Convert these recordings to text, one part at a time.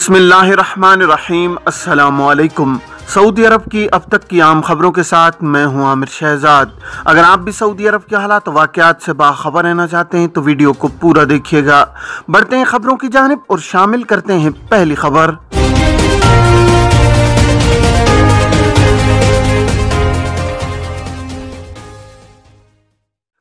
बिस्मिल्लाहिर्रहमानिर्रहीम। अस्सलामुअलैकुम। सऊदी अरब की अब तक की आम खबरों के साथ मैं हूं आमिर शहजाद। अगर आप भी सऊदी अरब के हालात वाक़यात से बाखबर रहना चाहते हैं तो वीडियो को पूरा देखिएगा। बढ़ते हैं खबरों की जानिब और शामिल करते हैं पहली खबर।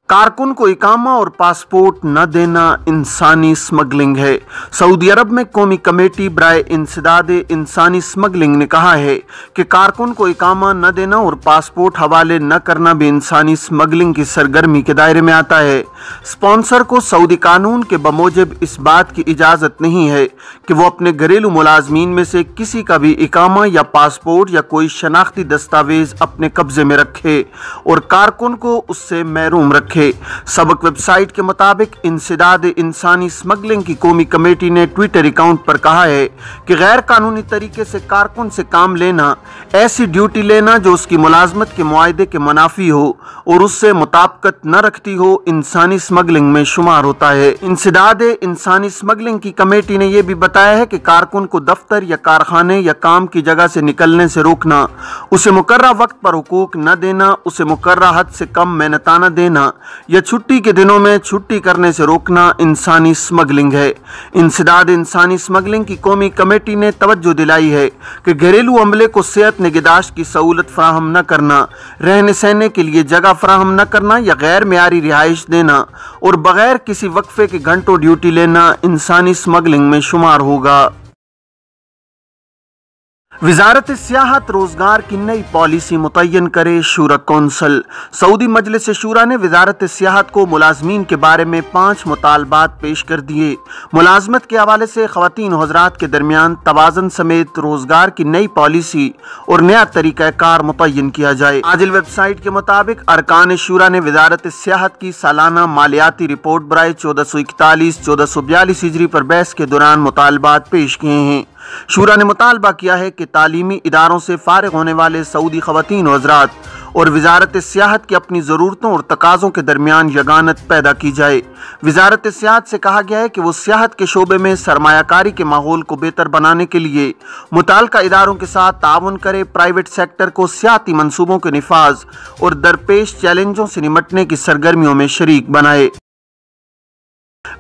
कारकुन को इकामा और पासपोर्ट न देना इंसानी स्मगलिंग है। सऊदी अरब में कौमी कमेटी बराए इंसदाद इंसानी स्मगलिंग ने कहा है कि कारकुन को इकामा न देना और पासपोर्ट हवाले न करना भी इंसानी स्मगलिंग की सरगर्मी के दायरे में आता है। स्पॉन्सर को सऊदी कानून के बमूजिब इस बात की इजाज़त नहीं है कि वो अपने घरेलू मुलाजमीन में से किसी का भी इकामा या पासपोर्ट या कोई शनाख्ती दस्तावेज अपने कब्जे में रखे और कारकुन को उससे महरूम रखे। सबक वेबसाइट के मुताबिक इंसदाद इंसानी स्मगलिंग की कौमी कमेटी ने ट्विटर अकाउंट पर कहा है कि गैर कानूनी तरीके से कारकुन से काम लेना, ऐसी ड्यूटी लेना जो उसकी मुलाजमत के मुआहदे के मुनाफी हो और उससे मुताबिकत न रखती हो, इंसानी स्मगलिंग में शुमार होता है। इंसदाद इंसानी स्मगलिंग की कमेटी ने यह भी बताया है कि कारकुन को दफ्तर या कारखाने या काम की जगह से निकलने से रोकना, उसे मुकर्रा वक्त पर हुकूक न देना, उसे मुकर्रा हद से कम मेहनताना देना या छुट्टी के दिनों में छुट्टी करने से रोकना इंसानी स्मगलिंग है। इंसदाद इंसानी स्मगलिंग की कौमी कमेटी ने तवज्जो दिलाई है कि घरेलू अमले को सेहत निगहदाश्त की सहूलत फराहम न करना, रहने सहने के लिए जगह फराहम न करना या गैर मेयारी रिहाइश देना और बगैर किसी वक्फे के घंटों ड्यूटी लेना इंसानी स्मगलिंग में शुमार होगा। वजारत सियाहत रोजगार की नई पॉलिसी मुतय्यन करे शूरा कौंसल। सऊदी मजलिस शूरा ने वजारत सियाहत को मुलाजमीन के बारे में 5 मुतालबात पेश कर दिए। मुलाजमत के हवाले से ख़वातीन और हज़रात के दरमियान तवाज़न समेत रोजगार की नई पॉलिसी और नया तरीक़ाकार मुतय्यन किया जाए। आजिल वेबसाइट के मुताबिक अरकान शूरा ने वजारत सियाहत की सालाना मालियाती रिपोर्ट बराए 1441-1442 हिजरी पर बहस के दौरान मुतालबात पेश किए हैं। शूरा ने मुतालबा किया है कि तालीमी इदारों से फारिग होने वाले सऊदी ख़वातीन और हज़रात और वजारत सियाहत की अपनी ज़रूरतों और तकाज़ों के दरमियान यगानत पैदा की जाए। वजारत सियाहत से कहा गया है कि वो सियाहत के शोबे में सरमायाकारी के माहौल को बेहतर बनाने के लिए मुताल्लिका इदारों के साथ ताउन करे, प्राइवेट सेक्टर को सियाहती मनसूबों के निफाज और दरपेश चैलेंजों से निमटने की सरगर्मियों में शरीक बनाए।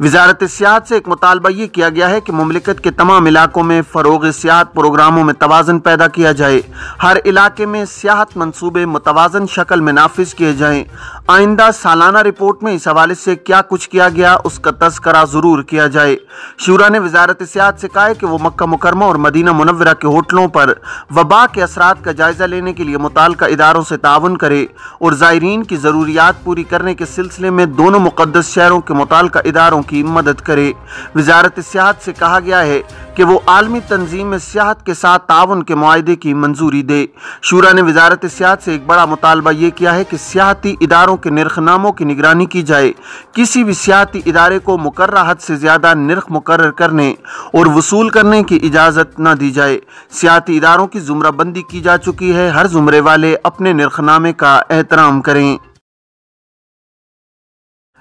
वजारत सियाहत से एक मुतालबा ये किया गया है कि मुमलिकत के तमाम इलाकों में फ़रोग़ सियाहत प्रोग्रामों में तवाज़न पैदा किया जाए। हर इलाके में सियाहत मनसूबे मुतवाज़न शक्ल में नाफिज किए जाएँ। आइंदा सालाना रिपोर्ट में इस हवाले से क्या कुछ किया गया उसका तज़किरा ज़रूर किया जाए। शूरा ने वजारत सियाहत से कहा है कि वो मक्का मुकरमा और मदीना मुनव्वरा के होटलों पर वबा के असरात का जायज़ा लेने के लिए मुताल्लिका इदारों से ताउन करे और ज़ायरीन की ज़रूरियात पूरी करने के सिलसिले में दोनों मुक़द्दस शहरों के मुताल्लिका इदारों की मदद करे। वजारत सियाहत से कहा गया है कि वो आलमी तंजीम में सियाहत के साथ ताउन के मुआहदे की मंजूरी दे। शूरा ने वजारत सियाहत से एक बड़ा मुतालबा ये किया है कि सियाहती इदारों के निर्खनामों की निगरानी की जाए। किसी भी सियाहती इदारे को मुकर्रा हद से ज़्यादा निर्ख मुकर्रर करने और वसूल करने की इजाज़त न दी जाए। सियाहती इदारों की जुमराबंदी की जा चुकी है, हर जुमरे वाले अपने निर्खनामे का एहतराम करें।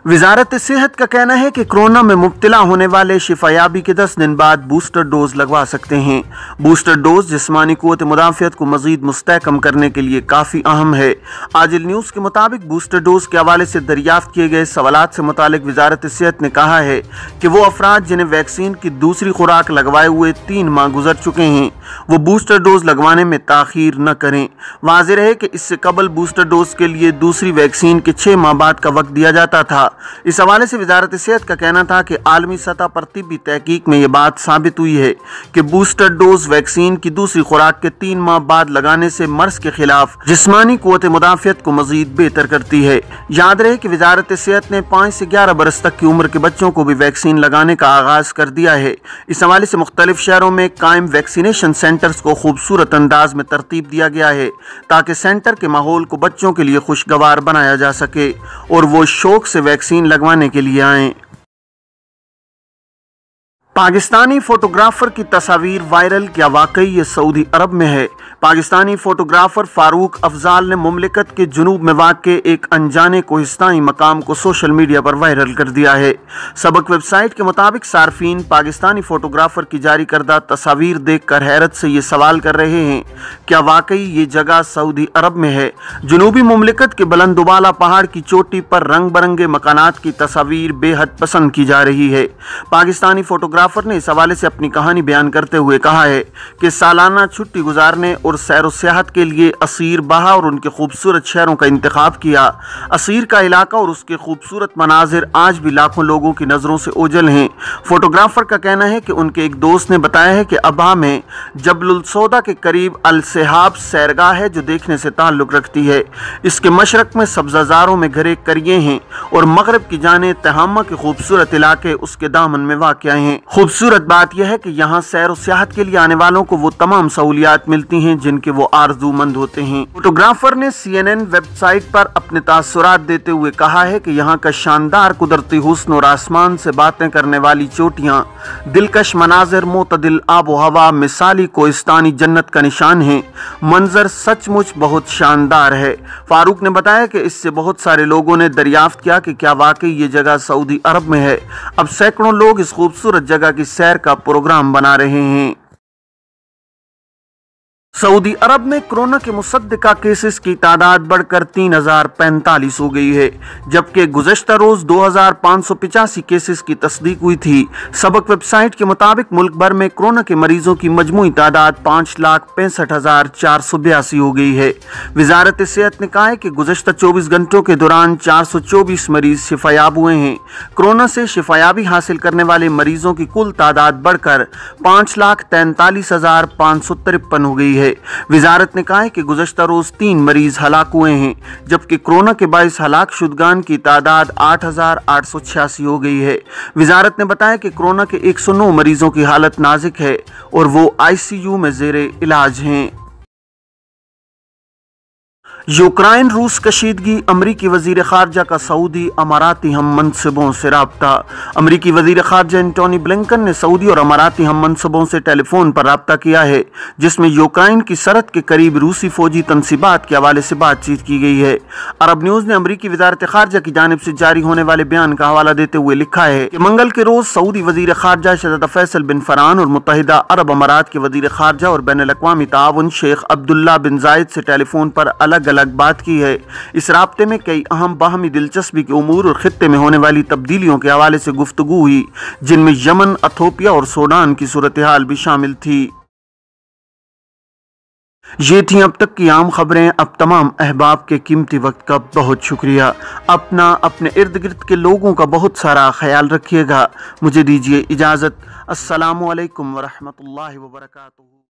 वजारत सेहत का कहना है कि कोरोना में मुब्तला होने वाले शिफायाबी के 10 दिन बाद बूस्टर डोज लगवा सकते हैं। बूस्टर डोज जिस्मानी क़ुव्वत मुदाफ़ियत को मज़ीद मुस्तहकम करने के लिए काफ़ी अहम है। आजिल न्यूज़ के मुताबिक बूस्टर डोज के हवाले से दरियाफ्त किए गए सवालात से मुतालिक वजारत सेहत ने कहा है कि वो अफराद जिन्हें वैक्सीन की दूसरी खुराक लगवाए हुए 3 माह गुजर चुके हैं वो बूस्टर डोज लगवाने में ताख़ीर न करें। वाज़ेह है कि इससे कबल बूस्टर डोज के लिए दूसरी वैक्सीन के 6 माह बाद का वक्त दिया जाता था। इस हवाले से वजारत सेहत का कहना था कि आलमी सतह पर तिब्बी तहकीक में यह बात साबित हुई है कि बूस्टर डोज वैक्सीन की दूसरी खुराक के 3 माह बाद लगाने से मर्ज के खिलाफ जिस्मानी क़ुव्वत मुदाफ़ियत को मज़ीद बेहतर करती है। याद रहे कि वजारत सेहत ने 5 से 11 बरस तक की उम्र के बच्चों को भी वैक्सीन लगाने का आगाज़ कर दिया है। इस हवाले से मुख्तलिफ शहरों में कायम वैक्सीनेशन सेंटर्स को खूबसूरत अंदाज में तरतीब दिया गया है ताकि सेंटर के माहौल को बच्चों के लिए खुशगवार बनाया जा सके और वो शौक से वैक्सीन लगवाने के लिए आएं। पाकिस्तानी फोटोग्राफर की तस्वीर वायरल, क्या वाकई ये सऊदी अरब में है? पाकिस्तानी फोटोग्राफर फारूक अफजाल ने मुमलिकत के जुनूब में वाक़े एक अनजाने कोहिस्तानी मकाम को सोशल मीडिया पर वायरल कर दिया है। सबक वेबसाइट के मुताबिक सार्फिन पाकिस्तानी फोटोग्राफर की जारी करदा तस्वीर देखकर हैरत से ये सवाल कर रहे हैं, क्या वाकई ये जगह सऊदी अरब में है? जुनूबी मुमलिकत के बुलंदुबाला पहाड़ की चोटी पर रंग बिरंगे मकानात की तस्वीर बेहद पसंद की जा रही है। पाकिस्तानी फोटोग्राफर ने इस हवाले से अपनी कहानी बयान करते हुए कहा है कि सालाना छुट्टी गुजारने और सैर व सियाहत के लिए असीर बहा और उनके खूबसूरत शहरों का इंतखाब किया। असीर का इलाका और उसके खूबसूरत मनाजिर आज भी लाखों लोगों की नज़रों से ओझल हैं। फोटोग्राफर का कहना है कि उनके एक दोस्त ने बताया है कि अबहा में जबलुल सौदा के करीब अल सेहाब सैरगाह है जो देखने से ताल्लुक़ रखती है। इसके मशरक में सब्ज़ाज़ारों में घरे करिए हैं और मगरब की जाने तहामा के खूबसूरत इलाके उसके दामन में वाक़या हैं। खूबसूरत बात यह है कि यहाँ सैर व सियाहत के लिए आने वालों को वो तमाम सहूलियात मिलती हैं जिनके वो आरज़ूमंद होते हैं। फोटोग्राफर ने CNN वेबसाइट पर अपने तासुरात देते हुए कहा है कि यहाँ का शानदार कुदरती हुस्न और आसमान से बातें करने वाली चोटियाँ, दिलकश मनाजिर, मोतदिल आबो हवा मिसाली कोहिस्तानी जन्नत का निशान है। मंजर सचमुच बहुत शानदार है। फारूक ने बताया कि इससे बहुत सारे लोगों ने दरियाफ्त किया कि क्या वाकई ये जगह सऊदी अरब में है। अब सैकड़ों लोग इस खूबसूरत जगह की सैर का प्रोग्राम बना रहे हैं। सऊदी अरब में कोरोना के मुसद्दिका केसेस की तादाद बढ़कर 3045 हो गई है, जबकि गुज़श्ता रोज 2585 केसेस की तस्दीक हुई थी। सबक वेबसाइट के मुताबिक मुल्क भर में कोरोना के मरीजों की मजमूई तादाद 5,65,482 हो गई है। वजारत सेहत ने कहा है कि गुज़श्ता 24 घंटों के दौरान 424 मरीज शिफायाब हुए हैं। कोरोना से शिफायाबी हासिल करने वाले मरीजों की कुल तादाद बढ़कर 5,43,553 हो गई है। वजारत ने कहा है कि गुज़श्ता रोज 3 मरीज हलाक हुए हैं, जबकि कोरोना के बाइस हलाक शुदगान की तादाद 8,886 हो गई है। वजारत ने बताया कि कोरोना के 109 मरीजों की हालत नाजुक है और वो ICU में ज़ेरे इलाज हैं। यूक्रेन रूस कशीदगी, अमरीकी वजीर खारजा का सऊदी अमाराती हम मनसबों से राब्ता। अमरीकी वजीर खारजा एंटोनी ब्लिंकन ने सऊदी और अमाराती हम मनसबों से टेलीफोन पर राब्ता किया है, जिसमें यूक्रेन की सरहद के करीब रूसी फौजी तनसीबात के हवाले से बातचीत की गई है। अरब न्यूज़ ने अमरीकी वजारत खारजा की जानिब से जारी होने वाले बयान का हवाला देते हुए लिखा है कि मंगल के रोज सऊदी वजीर खारजा शहज़ादा फैसल बिन फरहान और मुत्तहिदा अरब अमारात के वजीर खारजा और बैनुल अक़वामी ताउन शेख अब्दुल्ला बिन जायद से टेलीफोन पर अलग अलग बात की है। इस राब्ते में कई अहम बाहमी दिलचस्पी के उमूर और खित्ते में होने वाली तब्दीलियों के हवाले से गुफ्तगू हुई, जिनमें यमन, इथियोपिया और सूडान की सूरत हाल भी शामिल थी। ये थी अब तक की आम खबरें। अब तमाम अहबाब के कीमती वक्त का बहुत शुक्रिया। अपना, अपने इर्द गिर्द के लोगों का बहुत सारा ख्याल रखिएगा। मुझे दीजिए इजाज़त। अस्सलामु अलैकुम वरहमतुल्लाहि वबरकातुहू।